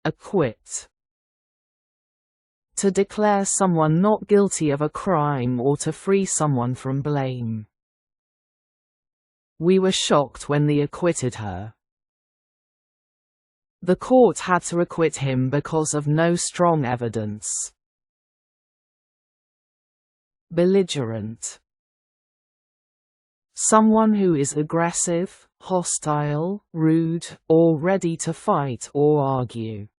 Acquit. To declare someone not guilty of a crime or to free someone from blame. We were shocked when they acquitted her. The court had to acquit him because of no strong evidence. Belligerent. Someone who is aggressive, hostile, rude, or ready to fight or argue.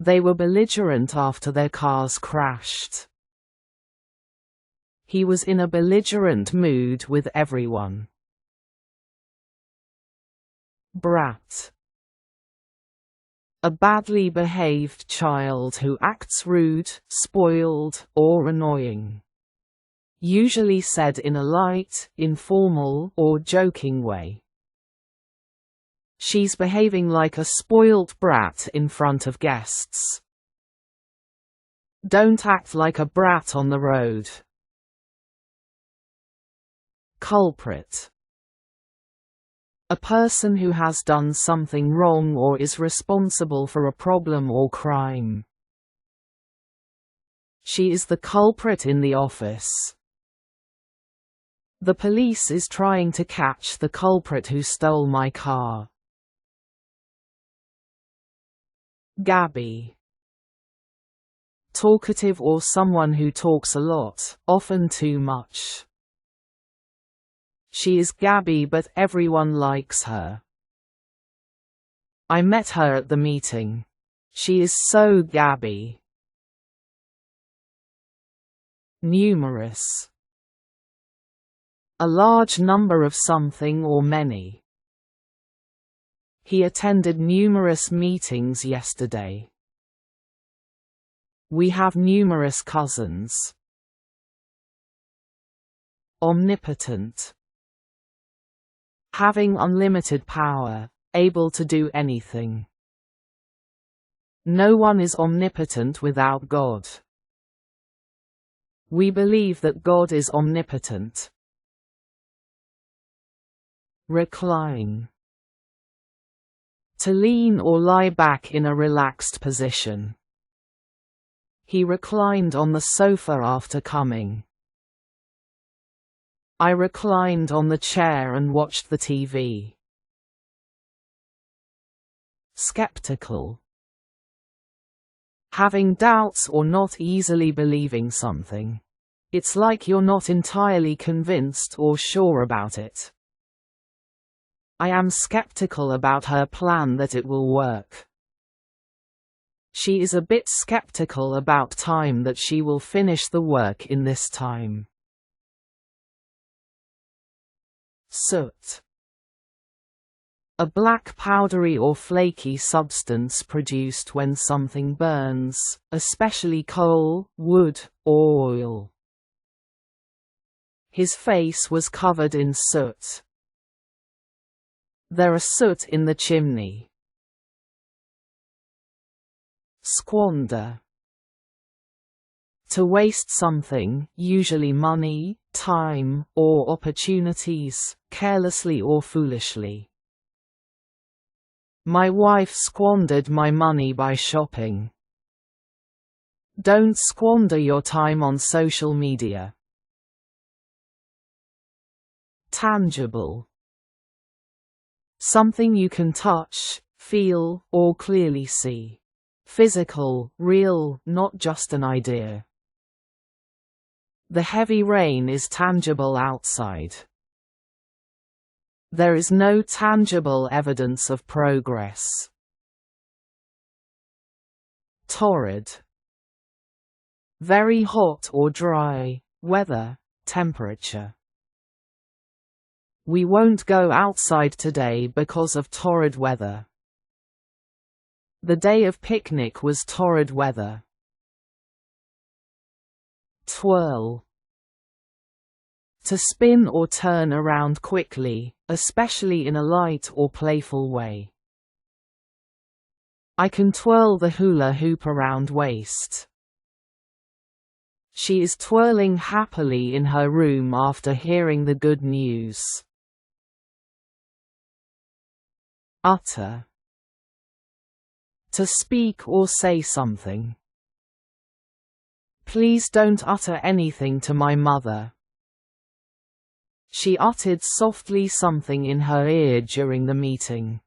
They were belligerent after their cars crashed. He was in a belligerent mood with everyone. Brat. A badly behaved child who acts rude, spoiled, or annoying. Usually said in a light, informal, or joking way. She's behaving like a spoilt brat in front of guests. Don't act like a brat on the road. Culprit. A person who has done something wrong or is responsible for a problem or crime. She is the culprit in the office. The police is trying to catch the culprit who stole my car. Gabby. Talkative or someone who talks a lot, often too much. She is Gabby but everyone likes her. I met her at the meeting. She is so Gabby. Numerous. A large number of something or many. He attended numerous meetings yesterday. We have numerous cousins. Omnipotent. Having unlimited power, able to do anything. No one is omnipotent without God. We believe that God is omnipotent. Recline. To lean or lie back in a relaxed position. He reclined on the sofa after coming. I reclined on the chair and watched the TV. Skeptical. Having doubts or not easily believing something. It's like you're not entirely convinced or sure about it. I am skeptical about her plan that it will work. She is a bit skeptical about time that she will finish the work in this time. Soot. A black powdery or flaky substance produced when something burns, especially coal, wood, or oil. His face was covered in soot. There are soot in the chimney. Squander. To waste something, usually money, time, or opportunities, carelessly or foolishly. My wife squandered my money by shopping. Don't squander your time on social media. Tangible. Something you can touch, feel, or clearly see. Physical, real, not just an idea. The heavy rain is tangible outside. There is no tangible evidence of progress. Torrid. Very hot or dry, weather, temperature. We won't go outside today because of torrid weather. The day of picnic was torrid weather. Twirl. To spin or turn around quickly, especially in a light or playful way. I can twirl the hula hoop around waist. She is twirling happily in her room after hearing the good news. Utter. to speak or say something. Please don't utter anything to my mother. She uttered softly something in her ear during the meeting.